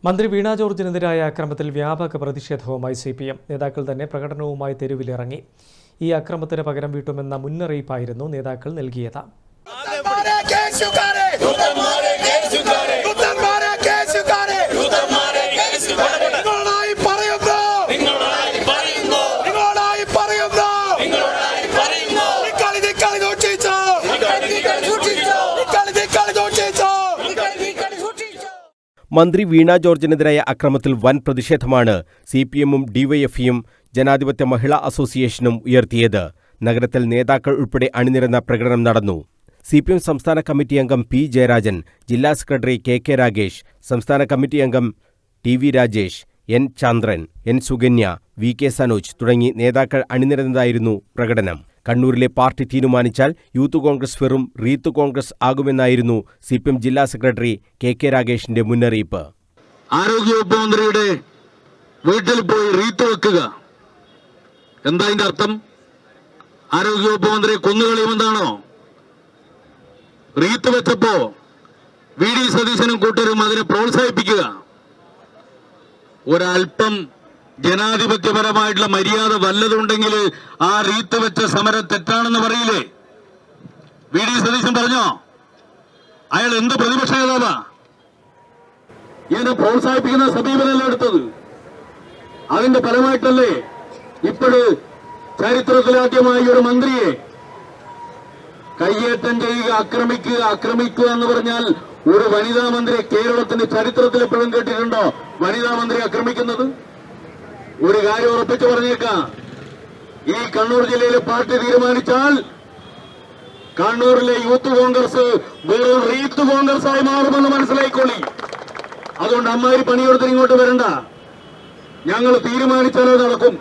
മന്ത്രി വീണ ജോർജിനെതിരായ അക്രമത്തിൽ വ്യാപക പ്രതിഷേധവുമായി സിപിഎം നേതാക്കൾ തന്നെ പ്രകടനവുമായി തെരുവിലിറങ്ങി. ഈ അക്രമത്തിന് പകരം വീട്ടുമെന്ന മുന്നറിയിപ്പായിരുന്നു നേതാക്കൾ നൽകിയത്. മന്ത്രി വീണ ജോർജിനെതിരായ അക്രമത്തിൽ വൻ പ്രതിഷേധമാണ് സിപിഎമ്മും ഡിവൈഎഫ്ഐയും ജനാധിപത്യ മഹിളാ അസോസിയേഷനും ഉയർത്തിയത്. നഗരത്തിൽ നേതാക്കൾ ഉൾപ്പെടെ അണിനിരന്ന പ്രകടനം നടന്നു. സിപിഎം സംസ്ഥാന കമ്മിറ്റി അംഗം പി ജയരാജൻ, ജില്ലാ സെക്രട്ടറി കെ രാഗേഷ്, സംസ്ഥാന കമ്മിറ്റി അംഗം ടി രാജേഷ്, എൻ ചന്ദ്രൻ, എൻ സുകന്യ, വി സനോജ് തുടങ്ങി നേതാക്കൾ അണിനിരന്നതായിരുന്നു പ്രകടനം. കണ്ണൂരിലെ പാർട്ടി തീരുമാനിച്ചാൽ യൂത്ത് കോൺഗ്രസ് വെറും റീത്ത് കോൺഗ്രസ് ആകുമെന്നായിരുന്നു സിപിഎം ജില്ലാ സെക്രട്ടറി കെ രാഗേഷിന്റെ മുന്നറിയിപ്പ്. ആരോഗ്യവകുപ്പ് മന്ത്രിയുടെ വീട്ടിൽ പോയി റീത്ത് വെക്കുക, എന്താ അതിന്റെ അർത്ഥം? ആരോഗ്യവകുപ്പ് മന്ത്രിയെ കൊന്നുകളയുമെന്നാണോ? റീത്ത് വെച്ചപ്പോ വി ഡി സതീശനും കൂട്ടരും അതിനെ പ്രോത്സാഹിപ്പിക്കുക. ഒരൽപ്പം ജനാധിപത്യപരമായിട്ടുള്ള മര്യാദ വല്ലതുണ്ടെങ്കിൽ ആ റീത്ത് വെച്ച സമരം തെറ്റാണെന്ന് പറയില്ലേ? വി ഡി സതീശൻ പറഞ്ഞോ? അയാൾ എന്ത് പ്രതിപക്ഷ നേതാവാ? ഇതിനെ പ്രോത്സാഹിപ്പിക്കുന്ന സമീപനമല്ല എടുത്തത്. അതിന്റെ ഫലമായിട്ടല്ലേ ഇപ്പോഴ് ചരിത്രത്തിലാദ്യമായി ഒരു മന്ത്രിയെ കയ്യേറ്റം ചെയ്യുക, ആക്രമിക്കുക എന്ന് പറഞ്ഞാൽ ഒരു വനിതാ മന്ത്രിയെ കേരളത്തിന്റെ ചരിത്രത്തിൽ എപ്പോഴും കേട്ടിട്ടുണ്ടോ വനിതാ മന്ത്രി ആക്രമിക്കുന്നത്? ഒരു കാര്യം ഉറപ്പിച്ചു പറഞ്ഞേക്കാം, ഈ കണ്ണൂർ ജില്ലയിലെ പാർട്ടി തീരുമാനിച്ചാൽ കണ്ണൂരിലെ യൂത്ത് കോൺഗ്രസ് വെറും റീത്ത് കോൺഗ്രസ് ആയി മാറുമെന്ന് മനസ്സിലായിക്കോളി. അതുകൊണ്ട് അമ്മാതിരി പണിയെടുത്ത് ഇങ്ങോട്ട് വരണ്ട. ഞങ്ങൾ തീരുമാനിച്ചാലേ നടക്കും.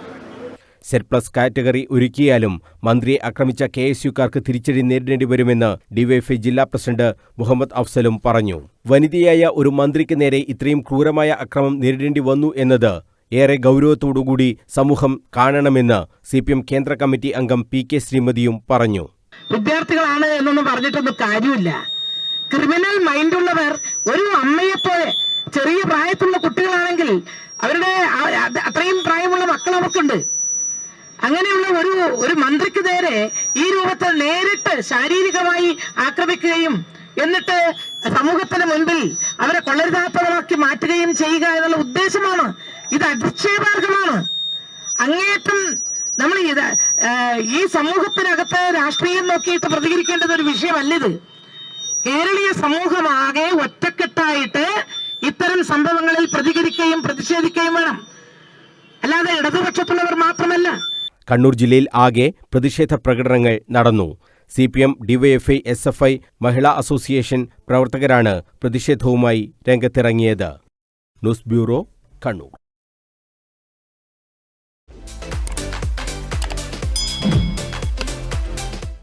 സെറ്റ് കാറ്റഗറി ഒരുക്കിയാലും മന്ത്രിയെ ആക്രമിച്ച കെഎസ്യുക്കാർക്ക് തിരിച്ചടി നേരിടേണ്ടി വരുമെന്ന് ഡിവൈഎഫ്ഐ ജില്ലാ പ്രസിഡന്റ് മുഹമ്മദ് അഫ്സലും പറഞ്ഞു. വനിതയായ ഒരു മന്ത്രിക്ക് നേരെ ഇത്രയും ക്രൂരമായ അക്രമം നേരിടേണ്ടി വന്നു എന്നത് ഏറെ ഗൗരവത്തോടുകൂടി സമൂഹം കാണണമെന്ന് സിപിഎം കേന്ദ്ര കമ്മിറ്റി അംഗം പി ശ്രീമതിയും പറഞ്ഞു. വിദ്യാർത്ഥികളാണ് എന്നൊന്നും പറഞ്ഞിട്ടൊന്നും കാര്യമില്ല. ക്രിമിനൽ മൈൻഡുള്ളവർ ഒരു അമ്മയെപ്പോലെ ചെറിയ പ്രായത്തിലുള്ള കുട്ടികളാണെങ്കിൽ അവരുടെ അത്രയും പ്രായമുള്ള മക്കൾ അവർക്കുണ്ട്. അങ്ങനെയുള്ള ഒരു മന്ത്രിക്ക് നേരെ ഈ രൂപത്തിൽ നേരിട്ട് ശാരീരികമായി ആക്രമിക്കുകയും എന്നിട്ട് സമൂഹത്തിന് മുൻപിൽ അവരെ കൊള്ളരുതാത്തവരാക്കി മാറ്റുകയും ചെയ്യുക എന്നുള്ള ഉദ്ദേശമാണ്. ഇത് അധിക്ഷേപാർഹമാണ്. അങ്ങേയറ്റം നമ്മൾ ഈ സമൂഹത്തിനകത്ത് രാഷ്ട്രീയം നോക്കിയിട്ട് പ്രതികരിക്കേണ്ടത് ഒരു വിഷയമല്ലിത്. കേരളീയ സമൂഹമാകെ ഒറ്റക്കെട്ടായിട്ട് ഇത്തരം സംഭവങ്ങളിൽ പ്രതികരിക്കുകയും പ്രതിഷേധിക്കുകയും വേണം, അല്ലാതെ ഇടതുപക്ഷത്തുള്ളവർ മാത്രമല്ല. കണ്ണൂർ ജില്ലയിൽ ആകെ പ്രതിഷേധ പ്രകടനങ്ങൾ നടന്നു. സിപിഎം, ഡിവൈഎഫ്ഐ, എസ്എഫ്ഐ, മഹിളാ അസോസിയേഷൻ പ്രവർത്തകരാണ് പ്രതിഷേധവുമായി രംഗത്തിറങ്ങിയത്. News bureau, Kannur.